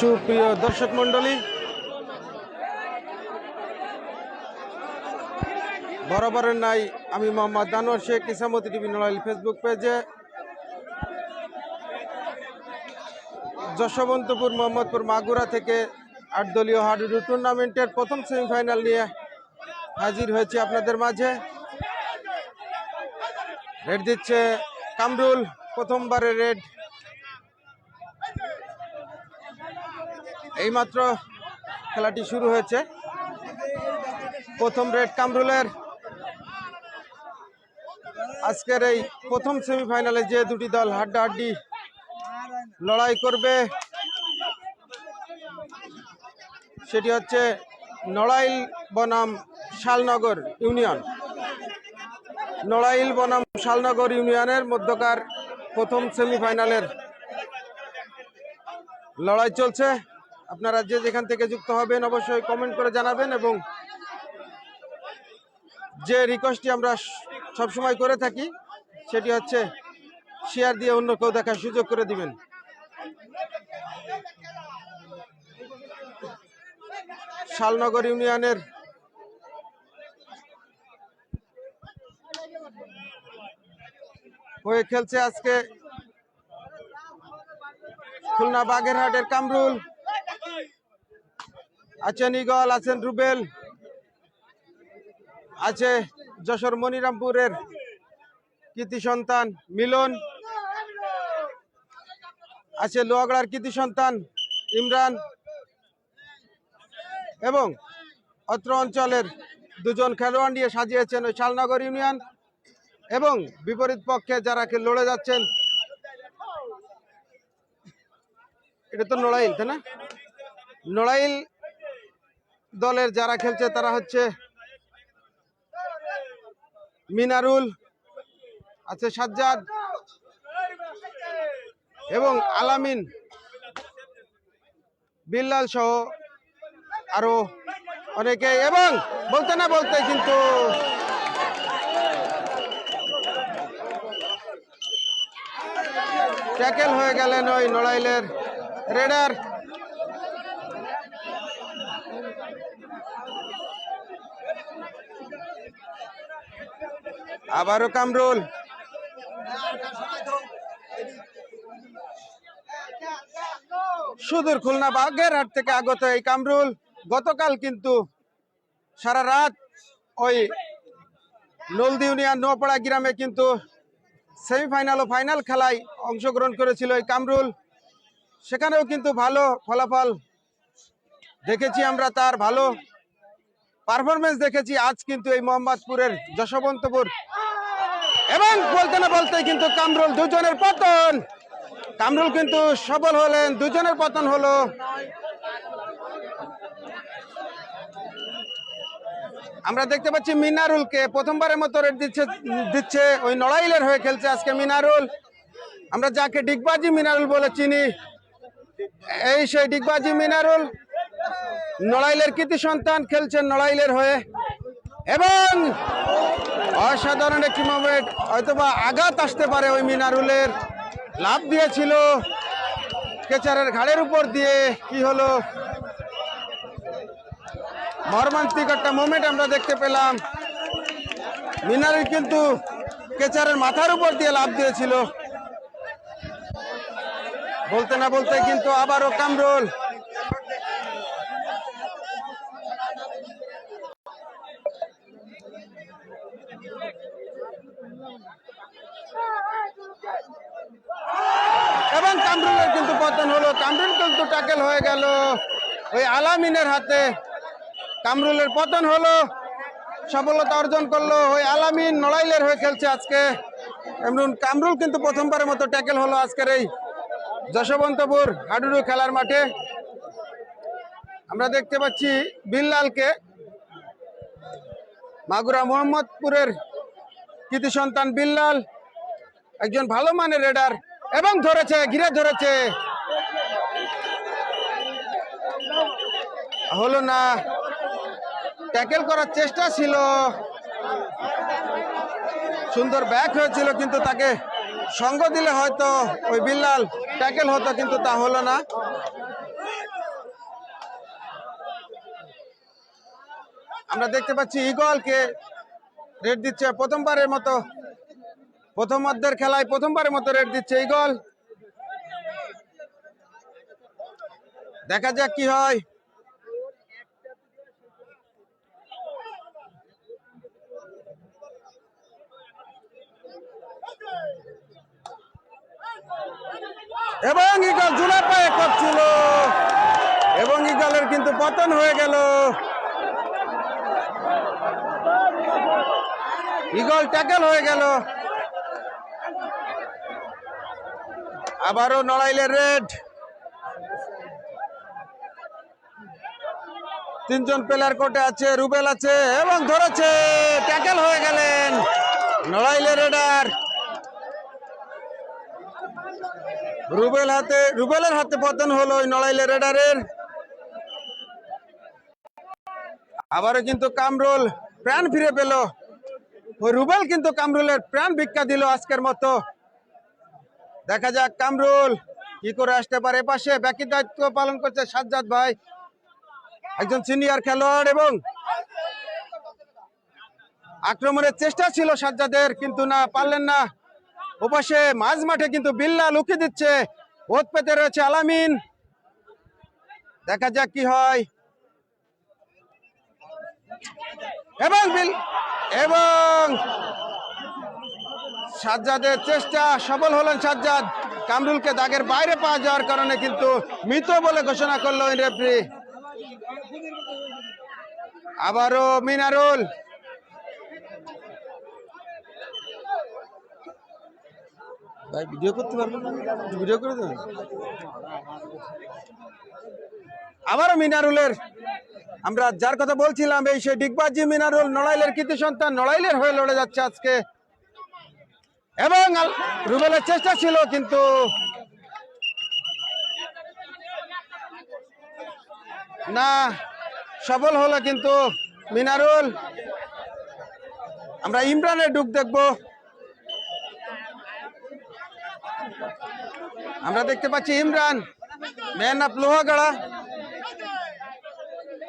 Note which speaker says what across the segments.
Speaker 1: সুপ্রিয় দর্শক মন্ডলী, বরাবরের নাই আমি মোহাম্মদ দানোয়ার শেখ ইসামতি টিভি নড়াইল ফেসবুক পেজে যশবন্তপুর মোহাম্মদপুর মাগুরা থেকে ৮ দলীয় হাডুডু টুর্নামেন্টের প্রথম সেমিফাইনাল নিয়ে হাজির হয়েছে আপনাদের মাঝে। রেড দিচ্ছে কামরুল, প্রথমবারে রেড। এইমাত্র খেলাটি শুরু হয়েছে। প্রথম রেড কামরুলের। আজকের এই প্রথম সেমিফাইনালে যে দুটি দল হাড্ডাহাড্ডি লড়াই করবে সেটি হচ্ছে নড়াইল বনাম শালনগর ইউনিয়ন। নড়াইল বনাম শালনগর ইউনিয়নের মধ্যকার প্রথম সেমিফাইনালের লড়াই চলছে। আপনারা যে যেখান থেকে যুক্ত হবেন অবশ্যই কমেন্ট করে জানাবেন, এবং যে রিকোয়েস্টটি আমরা সবসময় করে থাকি সেটি হচ্ছে শেয়ার দিয়ে অন্য কেউ দেখার সুযোগ করে দিবেন। শালনগর ইউনিয়নের হয়ে খেলছে আজকে খুলনা বাগেরহাটের কামরুল। আছেন ইগল, আছেন রুবেল, আছে যশোর মনিরামপুরের কৃতি সন্তান মিলন, আছে লোহাগড়ার কৃতি সন্তান ইমরান, এবং অত্র অঞ্চলের দুজন খেলোয়াড় নিয়ে সাজিয়েছেন ওই শালনগর ইউনিয়ন। এবং বিপরীত পক্ষে যারা লড়ে যাচ্ছেন, এটা তো নড়াইল, তাই না? নড়াইল দলের যারা খেলছে তারা হচ্ছে মিনারুল, আছে সাজ্জাদ এবং আলামিন, বিল্লাল সহ আরো অনেকে। এবং বলতে না বলতে কিন্তু ট্যাকেল হয়ে গেলেন ওই নড়াইলের রেডার। আবারও কামরুল, সুদূর খুলনা বাগেরহাট থেকে আগত এই কামরুল গতকাল কিন্তু সারা রাত ওই নলদি ইউনিয়ন নোয়াপাড়া গ্রামে কিন্তু সেমিফাইনাল ও ফাইনাল খেলায় অংশগ্রহণ করেছিল এই কামরুল। সেখানেও কিন্তু ভালো ফলাফল দেখেছি আমরা, তার ভালো পারফরমেন্স দেখেছি। আজ কিন্তু এই মোহাম্মদপুরের যশবন্তপুর, এবং বলতে না বলতে কিন্তু কামরুল দুজনের পতন। কামরুল কিন্তু সফল হলেন, দুজনের পতন হলো। আমরা দেখতে পাচ্ছি মিনারুলকে প্রথমবারের মতো রেড দিচ্ছে ওই নড়াইলের হয়ে খেলছে আজকে মিনারুল। আমরা যাকে ডিগবাজি মিনারুল বলে চিনি, এই সেই ডিগবাজি মিনারুল নড়াইলের কৃতি সন্তান খেলছেন নড়াইলের হয়ে। এবং অসাধারণ একটি মোমেন্ট, হয়তোবা আঘাত আসতে পারে ওই মিনারুলের। লাভ দিয়েছিল কেচারের ঘাড়ের উপর দিয়ে, কি হলো মর্মান্তিক একটা মোমেন্ট আমরা দেখতে পেলাম। মিনারুল কিন্তু কেচারের মাথার উপর দিয়ে লাভ দিয়েছিল। বলতে না বলতে কিন্তু আবারও কামরুল। এবং কামরুলের কিন্তু পতন হলো। কামরুল কিন্তু ট্যাকেল হয়ে গেল ওই আলামিনের হাতে। কামরুলের পতন হলো, সফলতা অর্জন করলো ওই আলামিন, নড়াইলের হয়ে খেলছে আজকে। এমন কামরুল কিন্তু প্রথমবারের মতো ট্যাকেল হলো আজকের এই যশবন্তপুর হাডুডু খেলার মাঠে। আমরা দেখতে পাচ্ছি বিল্লালকে, মাগুরা মোহাম্মদপুরের কৃতি সন্তান বিল্লাল, একজন ভালো মানের রেডার, এবং ধরেছে, ঘিরে ধরেছে, হলো না। ট্যাকেল করার চেষ্টা ছিল, সুন্দর ব্যাক হয়েছিল, কিন্তু তাকে সঙ্গ দিলে হয়তো ওই বিল্লাল ট্যাকেল হতো, কিন্তু তা হলো না। আমরা দেখতে পাচ্ছি ইগলকে রেড দিচ্ছে প্রথমবারের মতো, প্রথমার্ধের খেলায় প্রথমবারের মতো রেড দিচ্ছে ইগল। দেখা যাক কি হয়। এবং ইগল জুলা পায়ে করছিল এবং ইগলের কিন্তু পতন হয়ে গেল। ইগল ট্যাকেল হয়ে গেল। আবারও নড়াইলের রেড। 3 জন প্লেয়ার কোর্টে আছে, রুবেল আছে এবং ধরেছে, ট্যাকেল হয়ে গেলেন নড়াইলের রেডার। রুবেলের হাতে পতন হলো ওই নড়াইলের রেডারের। আবারও কিন্তু কামরুল প্রাণ ফিরে পেল। ওই রুবেল কিন্তু কামরুলের প্রাণ ভিক্ষা দিল আজকের মতো। দেখা যাক কামরুল কি করে আসতে পারে। পাশে ব্যাকির দায়িত্ব পালন করছে সাজ্জাদ ভাই, একজন সিনিয়র খেলোয়াড়, এবং আক্রমণের চেষ্টা ছিল সাজ্জাদের, কিন্তু না, পারলেন না। ওপাশে মাঝ মাঠে কিন্তু বিল্লাল লুকিয়ে দিচ্ছে, ওত পেতে রয়েছে আলামিন। দেখা যাক কি হয়। এবং সাজ্জাদের চেষ্টা সফল হলেন সাজ্জাদ। কামরুলকে দাগের বাইরে পাওয়া যাওয়ার কারণে কিন্তু মৃত বলে ঘোষণা করলো ওই রেফারি। আবারও মিনারুল, ভাই ভিডিও করতে পারবেন না, ভিডিও করে দেবেন। আবারও মিনারুলের, আমরা যার কথা বলছিলাম এই সেই ডিগবাজি মিনারুল, নড়াইলের কৃতি সন্তান, নড়াইলের হয়ে লড়ে যাচ্ছে আজকে। এবং রুবেলের চেষ্টা ছিল কিন্তু না, সফল হলো কিন্তু মিনারুল। আমরা ইমরানের ডুক দেখব। আমরা দেখতে পাচ্ছি ইমরান, ম্যান অফ লোহাগাড়া।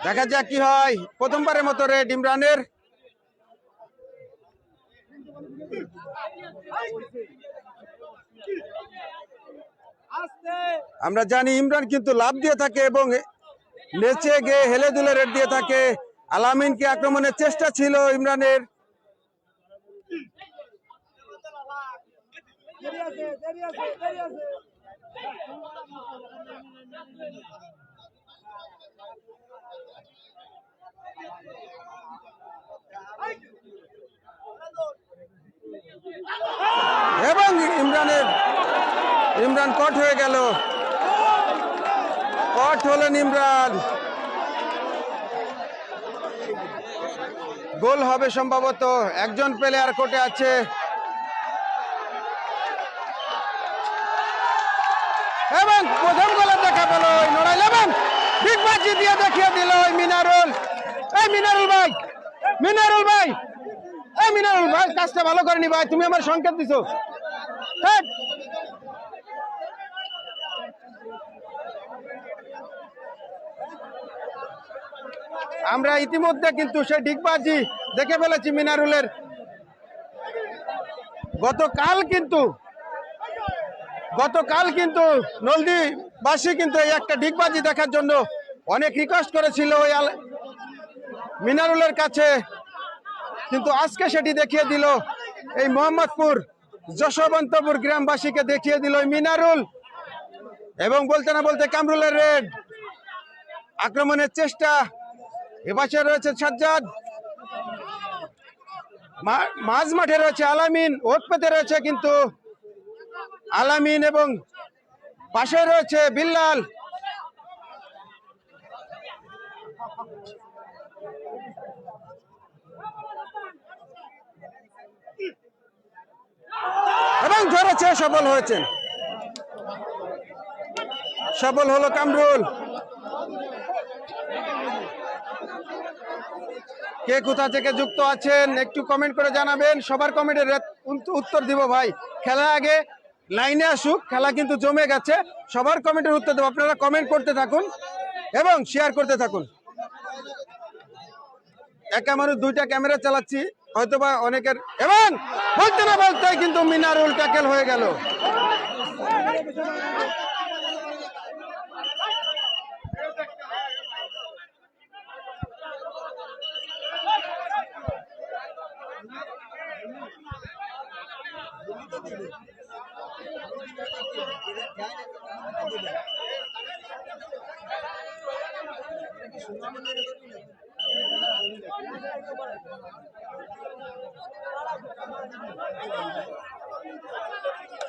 Speaker 1: দেখা যাক কি হয়। প্রথমবারের মতো রেড ইমরানের। আমরা জানি ইমরান কিন্তু লাভ দিয়ে থাকে এবং নেচে গিয়ে হেলে দুলে রেড দিয়ে থাকে। আলামিনকে আক্রমণের চেষ্টা ছিল ইমরানের। এবং ইমরান কট হয়ে গেল, কট হলেন ইমরান। গোল হবে সম্ভবত, একজন প্লেয়ার কোর্টে আছে। এবং প্রথম গোলে দেখা পেল ওই নড়াইল, এবং ডিগবাজি দিয়ে দেখিয়ে দিল ওই মিনারুল। এই মিনারুল ভাই, মিনারুল ভাই, এই মিনারুল ভাই কাজটা ভালো করেনি ভাই, তুমি আমার সংকেত দিছো। আমরা ইতিমধ্যে কিন্তু সেই ডিগবাজি দেখে ফেলেছি মিনারুলের। গতকাল কিন্তু নলদিবাসী কিন্তু এই একটা ডিগবাজি দেখার জন্য অনেক রিকোয়েস্ট করেছিল ওই মিনারুলের কাছে, কিন্তু আজকে সেটি দেখিয়ে দিল এই মোহাম্মদপুর যশবন্তপুর গ্রামবাসীকে দেখিয়ে দিল ওই মিনারুল। এবং বলতে না বলতে কামরুলের রেড। আক্রমণের চেষ্টা, এপাশে রয়েছে সাজ্জাদ, মাঝ মাঠে রয়েছে আলামিন, ওত পেতে রয়েছে কিন্তু আলামিন, এবং পাশে রয়েছে বিল্লাল। এবং ধরেছে, সফল হয়েছেন, সফল হলো কামরুল। কে কোথা থেকে যুক্ত আছেন একটু কমেন্ট করে জানাবেন। সবার কমেন্টের উত্তর দিব ভাই। খেলা আগে লাইনে আসুক, খেলা কিন্তু জমে গেছে, সবার কমেন্টের উত্তর দেবো। আপনারা কমেন্ট করতে থাকুন এবং শেয়ার করতে থাকুন। একা মানুষ দুইটা ক্যামেরা চালাচ্ছি, হয়তোবা অনেকের, এবং বলতে না বলতে কিন্তু মিনারুল ট্যাকেল হয়ে গেল।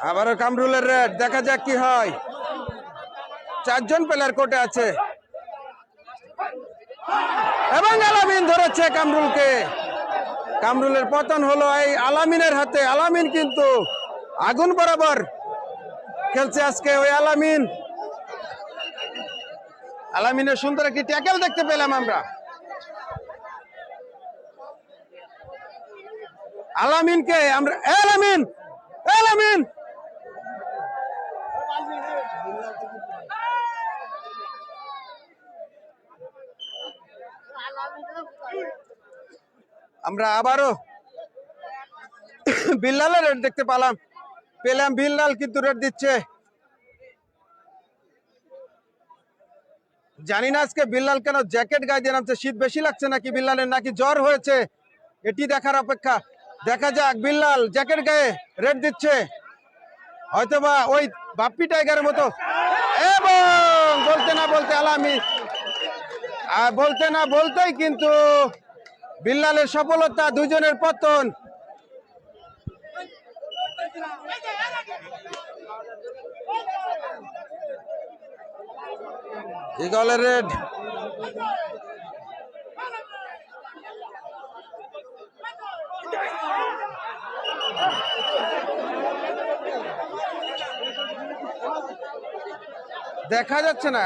Speaker 1: আবারও কামরুলের রেড, দেখা যাক কি হয়। 4 জন প্লেয়ার কোর্টে আছে এবং আলামিন ধরেছে কামরুলকে। কামরুলের পতন হলো এই আলামিনের হাতে। আলামিন কিন্তু আগুন বরাবর খেলছে আজকে ওই আলামিন। আলামিনের সুন্দর একটি ট্যাকেল দেখতে পেলাম আমরা। আলামিনকে আমরা, আলামিন আলামিন আমরা আবারও বিল্লালের রেড দেখতে পেলাম। বিল্লাল কিন্তু রেড দিচ্ছে। জানি না আজকে বিল্লাল কেন জ্যাকেট গায়ে দিয়ে নামছে, শীত বেশি লাগছে নাকি বিল্লালের, নাকি জ্বর হয়েছে, এটি দেখার অপেক্ষা। দেখা যাক, বিল্লাল জ্যাকেট গায়ে রেড দিচ্ছে, হয়তোবা ওই বাপ্পি টাইগারের মতো। এবং বলতে না বলতে আলামিন, বলতে না বলতেই কিন্তু বিল্লালের সফলতা, দুজনের পতন। ইগলের রেড। দেখা যাচ্ছে না।